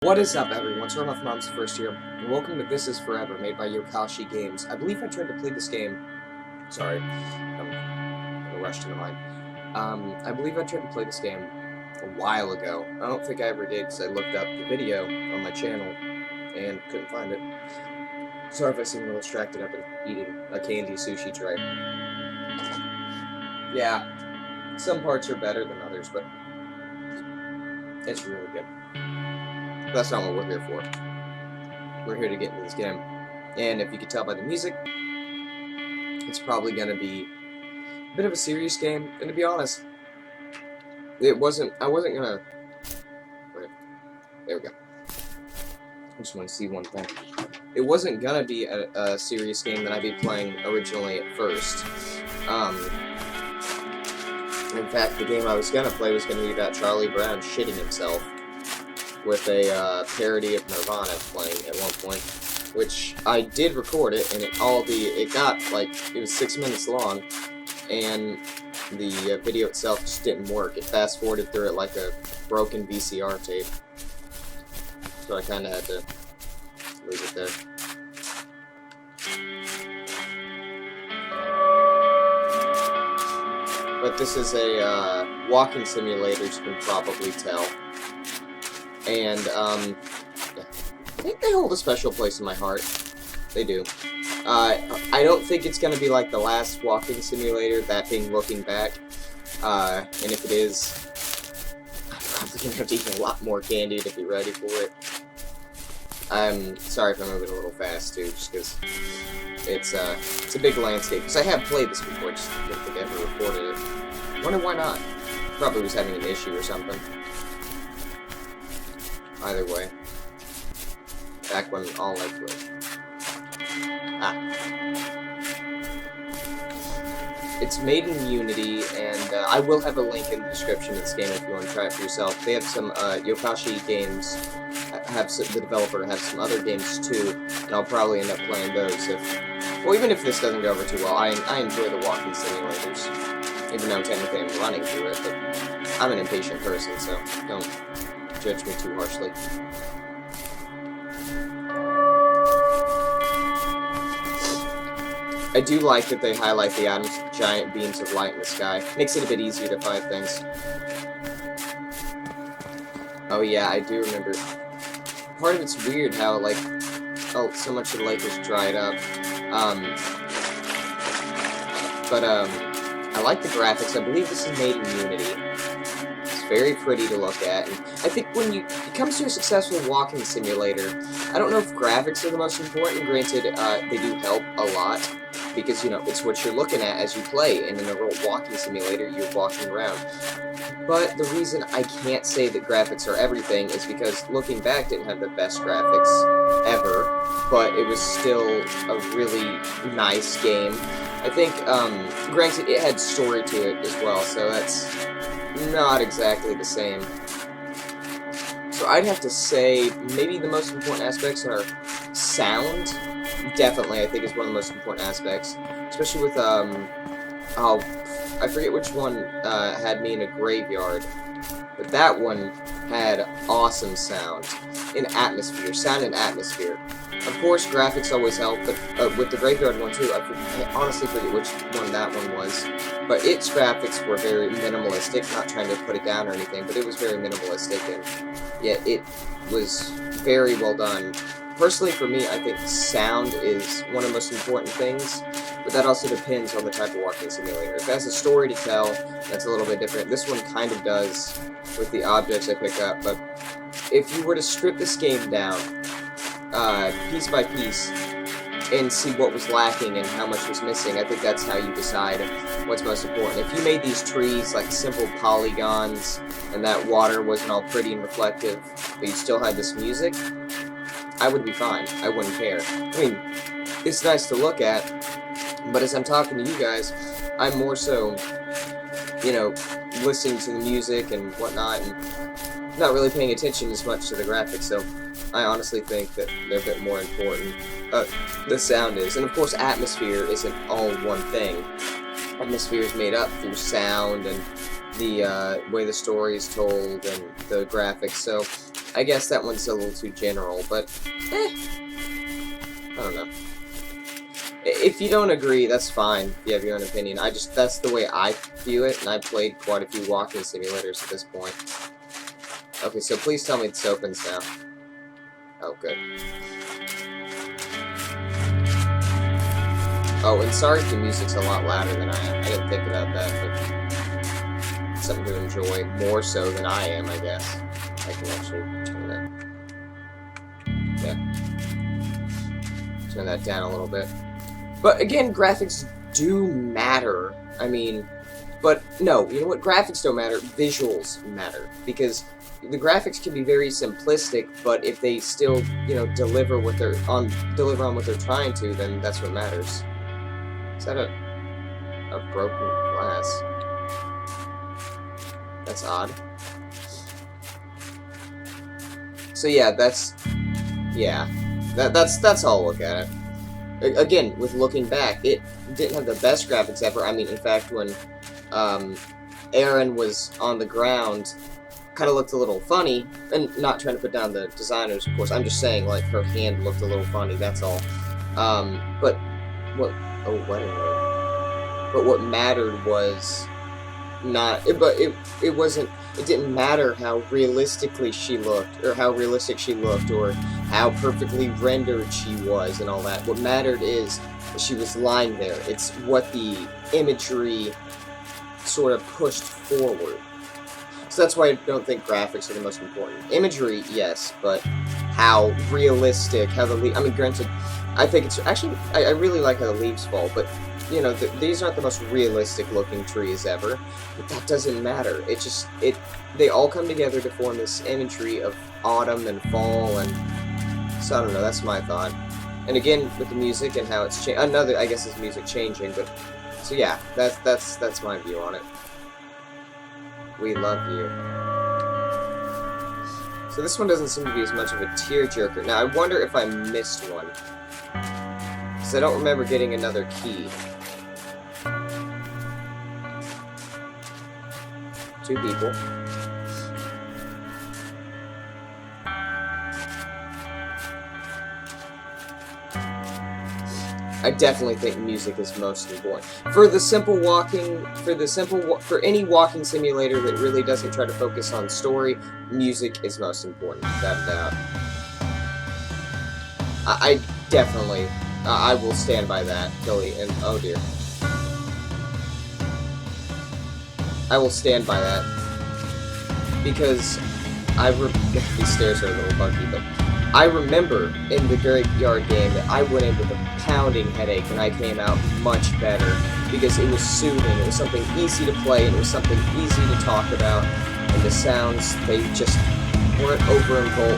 What is up, everyone? It's Muffin Mom's first year, and welcome to This Is Forever, made by Yokashi Games. I believe I tried to play this game. Sorry, I'm in a rush to the mind. I believe I tried to play this game a while ago. I don't think I ever did because I looked up the video on my channel and couldn't find it. Sorry if I seem a little distracted. I've been eating a candy sushi tray. Yeah, some parts are better than others, but it's really good. That's not what we're here for. We're here to get into this game. And if you can tell by the music, it's probably going to be a bit of a serious game. And to be honest, I wasn't going to... There we go. I just want to see one thing. It wasn't going to be a serious game that I'd be playing originally at first. In fact, the game I was going to play was going to be about Charlie Brown shitting himself, with a parody of Nirvana playing at one point, which I did record it, and it got, like, it was 6 minutes long, and the video itself just didn't work. It fast-forwarded through it like a broken VCR tape, so I kind of had to leave it there. But this is a walking simulator, as you can probably tell. And, I think they hold a special place in my heart. They do. I don't think it's going to be like the last walking simulator, that being Looking Back. And if it is, I'm probably going to have to eat a lot more candy to be ready for it. I'm sorry if I'm moving a little fast, too, just because it's a big landscape. Because I have played this before, just didn't think I ever recorded it. Wonder why not. Probably was having an issue or something. Either way. Back when all like It's made in Unity, and I will have a link in the description of this game if you want to try it for yourself. They have some Yokashi Games, the developer has some other games too, and I'll probably end up playing those well, even if this doesn't go over too well. I enjoy the walking simulators, even though technically I'm running through it, but I'm an impatient person, so don't judge me too harshly. I do like that they highlight the atoms with giant beams of light in the sky. Makes it a bit easier to find things. Oh yeah, I do remember. Part of it's weird how, like, so much of the lake was dried up. I like the graphics. I believe this is made in Unity. Very pretty to look at, and I think when it comes to a successful walking simulator, I don't know if graphics are the most important. Granted, they do help a lot, because, you know, it's what you're looking at as you play, and in a real walking simulator, you're walking around. But the reason I can't say that graphics are everything is because Looking Back didn't have the best graphics ever, but it was still a really nice game. I think, granted, it had story to it as well, so that's not exactly the same. So I'd have to say maybe the most important aspects are sound. Definitely, I think, is one of the most important aspects. Especially with, I forget which one had me in a graveyard, but that one had awesome sound. Sound and atmosphere. Of course, graphics always help, but with the graveyard one too, I honestly forget which one that one was. But its graphics were very minimalistic, not trying to put it down or anything, but it was very minimalistic, and yeah, it was very well done. Personally, for me, I think sound is one of the most important things, but that also depends on the type of walking simulator. If it has a story to tell, that's a little bit different. This one kind of does with the objects I pick up, but if you were to strip this game down, piece by piece, and see what was lacking and how much was missing, I think that's how you decide what's most important. If you made these trees like simple polygons, and that water wasn't all pretty and reflective, but you still had this music, I would be fine. I wouldn't care. I mean, it's nice to look at, but as I'm talking to you guys, I'm more so, you know, listening to the music and whatnot, and not really paying attention as much to the graphics, so I honestly think that they're a bit more important. The sound is, and of course atmosphere isn't all one thing. Atmosphere is made up through sound and the way the story is told and the graphics, so I guess that one's a little too general, but, I don't know. If you don't agree, that's fine, if you have your own opinion. That's the way I view it, and I've played quite a few walking simulators at this point. Okay, so please tell me this opens now. Oh, good. Oh, and sorry if the music's a lot louder than I am. I didn't think about that, but something to enjoy more so than I am, I guess. I can actually turn that. Yeah. Turn that down a little bit. But again, graphics do matter. I mean, but no, you know what? Graphics don't matter. Visuals matter. Because the graphics can be very simplistic, but if they still, you know, deliver on what they're trying to, then that's what matters. Is that a broken glass? That's odd. So yeah, that's all I'll look at it. Again, with looking back, it didn't have the best graphics ever. I mean, in fact, when Aaron was on the ground, kind of looked a little funny, and not trying to put down the designers, of course. I'm just saying, like, her hand looked a little funny. That's all. But what? Oh, wedding ring. But what mattered was not. It wasn't. It didn't matter how realistically she looked, or how realistic she looked, or how perfectly rendered she was, and all that. What mattered is that she was lying there. It's what the imagery sort of pushed forward. So that's why I don't think graphics are the most important. Imagery, yes, but how realistic, how the I mean, granted, I think it's actually I really like how the leaves fall, but you know, these aren't the most realistic looking trees ever, but that doesn't matter. It just they all come together to form this imagery of autumn and fall, and so I don't know. That's my thought. And again, with the music and how it's changed, I guess is music changing, but so yeah, that's my view on it. We love you. So this one doesn't seem to be as much of a tearjerker. Now I wonder if I missed one, because I don't remember getting another key. 2 people. I definitely think music is most important. For any walking simulator that really doesn't try to focus on story, music is most important, without a doubt. I definitely, I will stand by that, Billy, and oh dear. I will stand by that, because these stairs are a little bumpy, but I remember in the Graveyard game that I went in with a pounding headache and I came out much better, because it was soothing, it was something easy to play, and it was something easy to talk about, and the sounds, they just weren't overwhelming,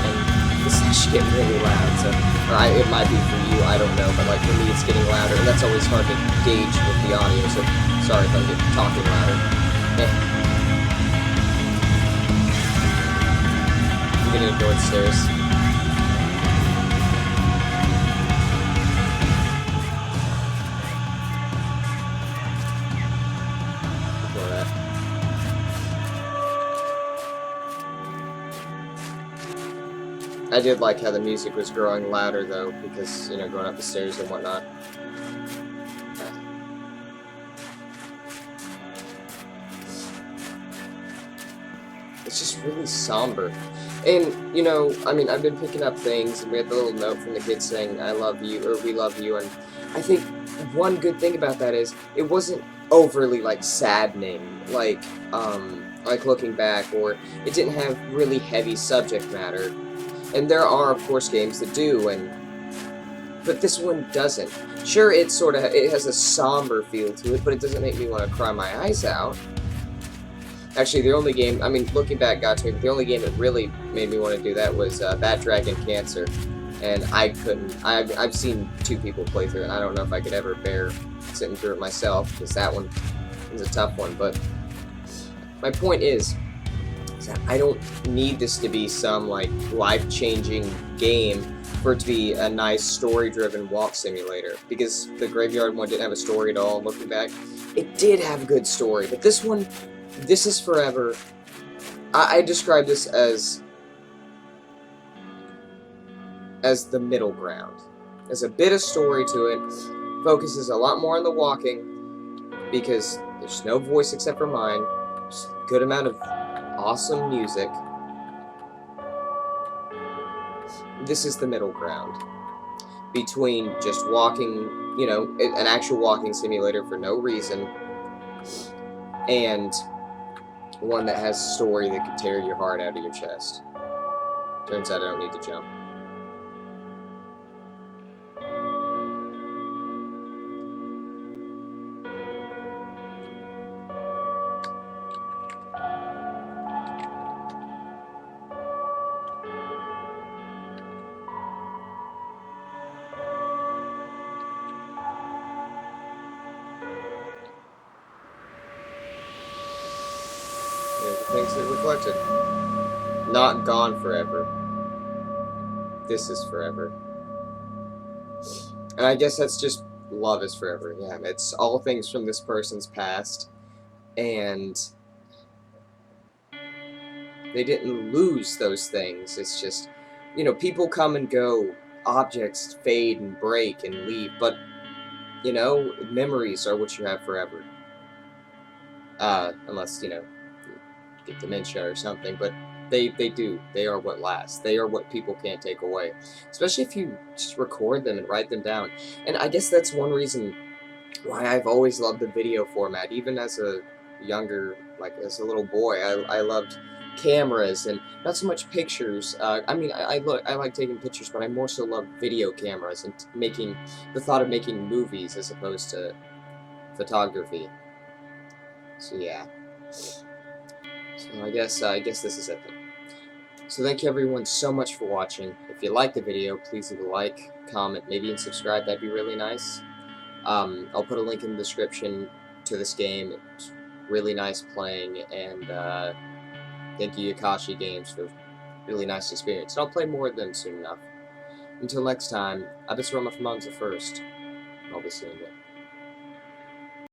and this is getting really loud, so, it might be for you, I don't know, but like for me it's getting louder, and that's always hard to gauge with the audio, so sorry if I'm talking louder. I'm gonna go downstairs. Ignore that. I did like how the music was growing louder though, because, you know, going up the stairs and whatnot. It's just really somber. And, you know, I mean, I've been picking up things, and we had the little note from the kids saying, I love you, or we love you, and I think one good thing about that is, it wasn't overly, like, saddening, like looking back, or it didn't have really heavy subject matter. And there are, of course, games that do, but this one doesn't. Sure, it has a somber feel to it, but it doesn't make me want to cry my eyes out. Actually, the only game, I mean, looking back got to me, but the only game that really made me want to do that was Bat Dragon Cancer. And I couldn't. I've seen 2 people play through it, and I don't know if I could ever bear sitting through it myself, because that one is a tough one. But my point is that I don't need this to be some, like, life-changing game for it to be a nice story-driven walk simulator. Because the Graveyard one didn't have a story at all, looking back. It did have a good story, but this one, This Is Forever, I describe this as the middle ground. There's a bit of story to it, focuses a lot more on the walking, because there's no voice except for mine, just a good amount of awesome music. This is the middle ground between just walking, an actual walking simulator for no reason, and one that has a story that could tear your heart out of your chest. Turns out I don't need to jump. There's the things that reflected. Not gone forever. This is forever. And I guess that's just love is forever. Yeah, it's all things from this person's past, and they didn't lose those things. It's just, people come and go, objects fade and break and leave, but, memories are what you have forever. Unless, you get dementia or something, but they do. They are what lasts. They are what people can't take away. Especially if you just record them and write them down. And I guess that's one reason why I've always loved the video format. Even as a as a little boy, I loved cameras and not so much pictures. I like taking pictures, but I more so love video cameras and making the thought of making movies as opposed to photography. So yeah. So I guess this is it then. So thank you everyone so much for watching. If you liked the video, please leave a like, comment, maybe even subscribe. That'd be really nice. I'll put a link in the description to this game. It's really nice playing, and thank you Yakashi Games for a really nice experience. And I'll play more of them soon enough. Until next time, I've been Muffin the first. I'll be seeing you.